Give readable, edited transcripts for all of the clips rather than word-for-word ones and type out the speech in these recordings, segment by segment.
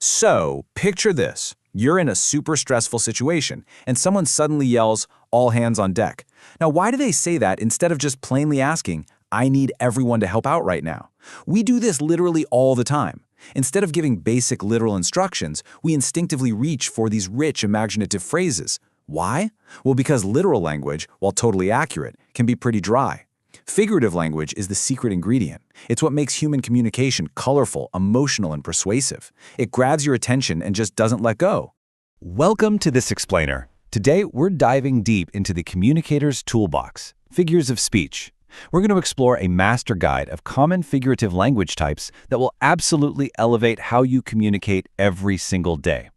So, picture this. You're in a super stressful situation, and someone suddenly yells, "All hands on deck." Now, why do they say that instead of just plainly asking, "I need everyone to help out right now"? We do this literally all the time. Instead of giving basic literal instructions, we instinctively reach for these rich, imaginative phrases. Why? Well, because literal language, while totally accurate, can be pretty dry. Figurative language is the secret ingredient. It's what makes human communication colorful, emotional, and persuasive. It grabs your attention and just doesn't let go. Welcome to This Explainer. Today, we're diving deep into the communicator's toolbox, figures of speech. We're going to explore a master guide of common figurative language types that will absolutely elevate how you communicate every single day.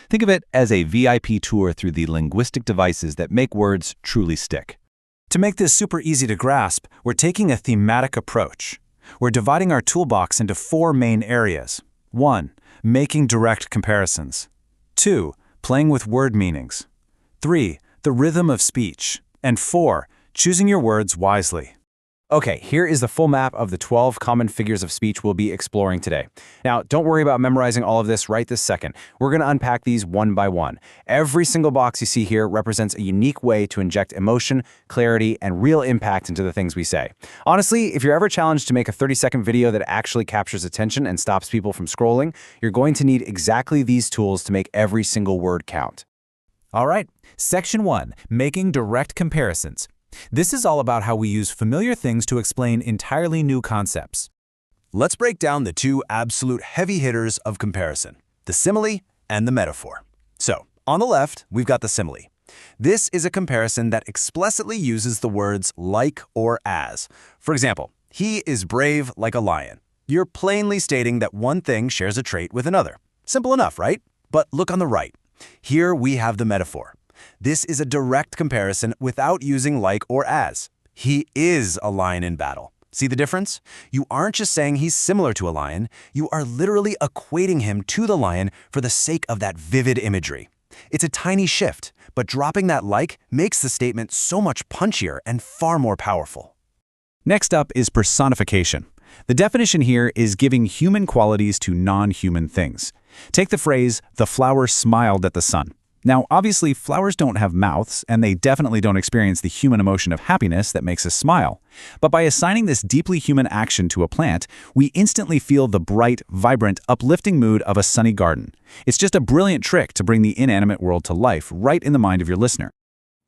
Think of it as a VIP tour through the linguistic devices that make words truly stick. To make this super easy to grasp, we're taking a thematic approach. We're dividing our toolbox into 4 main areas. 1. Making direct comparisons. 2. Playing with word meanings. 3. The rhythm of speech. And 4. Choosing your words wisely. Okay, here is the full map of the 12 common figures of speech we'll be exploring today. Now, don't worry about memorizing all of this right this second. We're going to unpack these one by one. Every single box you see here represents a unique way to inject emotion, clarity, and real impact into the things we say. Honestly, if you're ever challenged to make a 30-second video that actually captures attention and stops people from scrolling, you're going to need exactly these tools to make every single word count. All right, Section 1, Making Direct Comparisons. This is all about how we use familiar things to explain entirely new concepts. Let's break down the 2 absolute heavy hitters of comparison, the simile and the metaphor. So, on the left, we've got the simile. This is a comparison that explicitly uses the words like or as. For example, he is brave like a lion. You're plainly stating that one thing shares a trait with another. Simple enough, right? But look on the right. Here we have the metaphor. This is a direct comparison without using like or as. He is a lion in battle. See the difference? You aren't just saying he's similar to a lion, you are literally equating him to the lion for the sake of that vivid imagery. It's a tiny shift, but dropping that like makes the statement so much punchier and far more powerful. Next up is personification. The definition here is giving human qualities to non-human things. Take the phrase, "the flower smiled at the sun." Now, obviously, flowers don't have mouths, and they definitely don't experience the human emotion of happiness that makes us smile. But by assigning this deeply human action to a plant, we instantly feel the bright, vibrant, uplifting mood of a sunny garden. It's just a brilliant trick to bring the inanimate world to life right in the mind of your listener.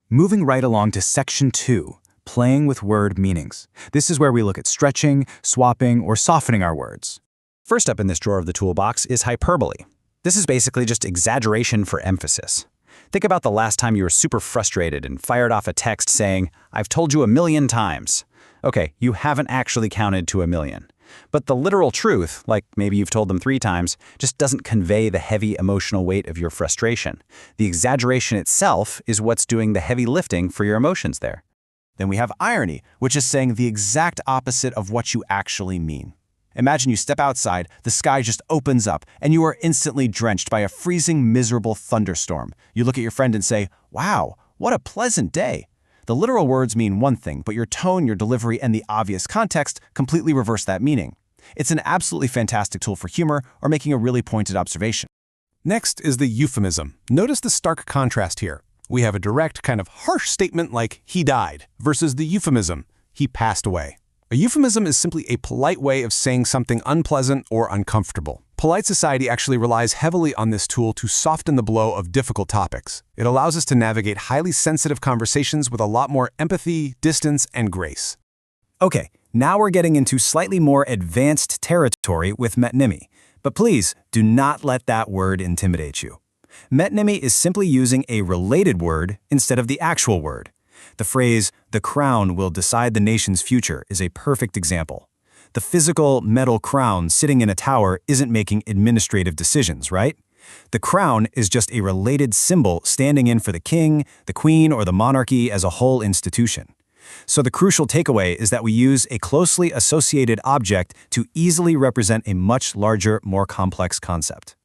Moving right along to Section 2, Playing with Word Meanings. This is where we look at stretching, swapping, or softening our words. First up in this drawer of the toolbox is hyperbole. This is basically just exaggeration for emphasis. Think about the last time you were super frustrated and fired off a text saying, "I've told you 1,000,000 times." Okay, you haven't actually counted to 1,000,000. But the literal truth, like maybe you've told them 3 times, just doesn't convey the heavy emotional weight of your frustration. The exaggeration itself is what's doing the heavy lifting for your emotions there. Then we have irony, which is saying the exact opposite of what you actually mean. Imagine you step outside, the sky just opens up, and you are instantly drenched by a freezing, miserable thunderstorm. You look at your friend and say, "Wow, what a pleasant day." The literal words mean one thing, but your tone, your delivery, and the obvious context completely reverse that meaning. It's an absolutely fantastic tool for humor or making a really pointed observation. Next is the euphemism. Notice the stark contrast here. We have a direct, kind of harsh statement like, "he died," versus the euphemism, "he passed away." A euphemism is simply a polite way of saying something unpleasant or uncomfortable. Polite society actually relies heavily on this tool to soften the blow of difficult topics. It allows us to navigate highly sensitive conversations with a lot more empathy, distance, and grace. Okay, now we're getting into slightly more advanced territory with metonymy. But please, do not let that word intimidate you. Metonymy is simply using a related word instead of the actual word. The phrase, "the crown will decide the nation's future," is a perfect example. The physical metal crown sitting in a tower isn't making administrative decisions, right? The crown is just a related symbol standing in for the king, the queen, or the monarchy as a whole institution. So the crucial takeaway is that we use a closely associated object to easily represent a much larger, more complex concept.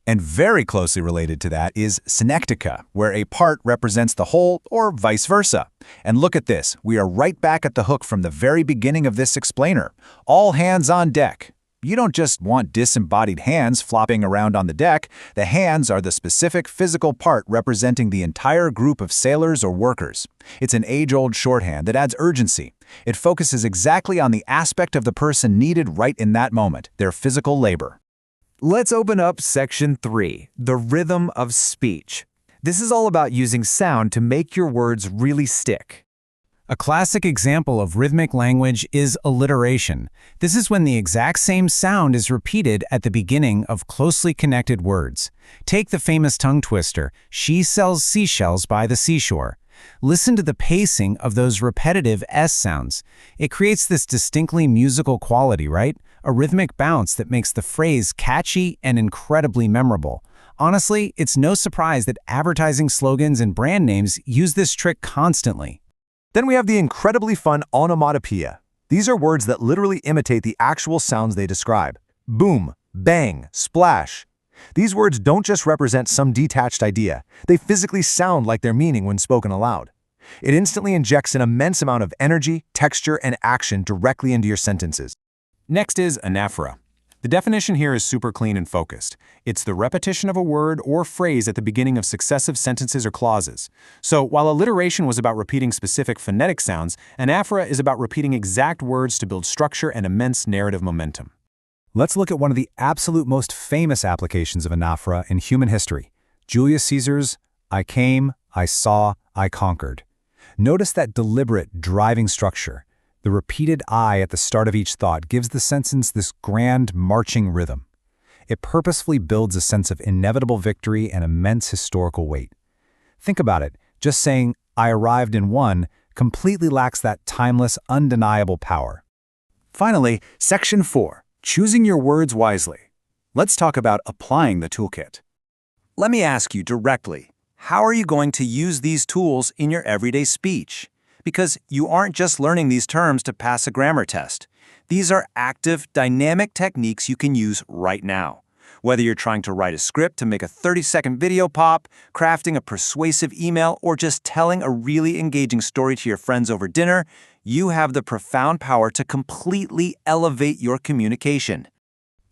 And very closely related to that is synecdoche, where a part represents the whole or vice versa. And look at this, we are right back at the hook from the very beginning of this explainer. All hands on deck. You don't just want disembodied hands flopping around on the deck. The hands are the specific physical part representing the entire group of sailors or workers. It's an age-old shorthand that adds urgency. It focuses exactly on the aspect of the person needed right in that moment, their physical labor. Let's open up Section 3, the rhythm of speech. This is all about using sound to make your words really stick. A classic example of rhythmic language is alliteration. This is when the exact same sound is repeated at the beginning of closely connected words. Take the famous tongue twister, "She sells seashells by the seashore." Listen to the pacing of those repetitive S sounds. It creates this distinctly musical quality, right? A rhythmic bounce that makes the phrase catchy and incredibly memorable. Honestly, it's no surprise that advertising slogans and brand names use this trick constantly. Then we have the incredibly fun onomatopoeia. These are words that literally imitate the actual sounds they describe. Boom, bang, splash. These words don't just represent some detached idea. They physically sound like their meaning when spoken aloud. It instantly injects an immense amount of energy, texture, and action directly into your sentences. Next is anaphora. The definition here is super clean and focused. It's the repetition of a word or phrase at the beginning of successive sentences or clauses. So while alliteration was about repeating specific phonetic sounds, anaphora is about repeating exact words to build structure and immense narrative momentum. Let's look at one of the absolute most famous applications of anaphora in human history. Julius Caesar's "I came, I saw, I conquered." Notice that deliberate, driving structure. The repeated I at the start of each thought gives the sentence this grand, marching rhythm. It purposefully builds a sense of inevitable victory and immense historical weight. Think about it. Just saying, "I arrived in one," completely lacks that timeless, undeniable power. Finally, Section 4, choosing your words wisely. Let's talk about applying the toolkit. Let me ask you directly, how are you going to use these tools in your everyday speech? Because you aren't just learning these terms to pass a grammar test. These are active, dynamic techniques you can use right now. Whether you're trying to write a script to make a 30-second video pop, crafting a persuasive email, or just telling a really engaging story to your friends over dinner, you have the profound power to completely elevate your communication.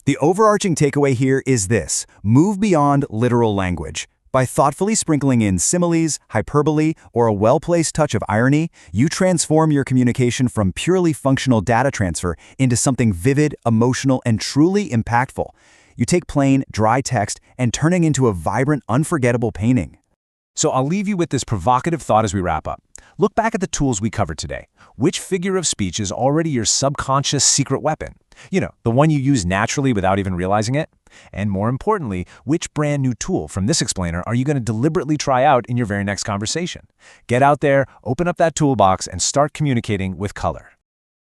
The overarching takeaway here is this: move beyond literal language. By thoughtfully sprinkling in similes, hyperbole, or a well-placed touch of irony, you transform your communication from purely functional data transfer into something vivid, emotional, and truly impactful. You take plain, dry text and turning into a vibrant, unforgettable painting. So I'll leave you with this provocative thought as we wrap up. Look back at the tools we covered today. Which figure of speech is already your subconscious secret weapon? You know, the one you use naturally without even realizing it? And more importantly, which brand new tool from this explainer are you going to deliberately try out in your very next conversation? Get out there, open up that toolbox, and start communicating with color.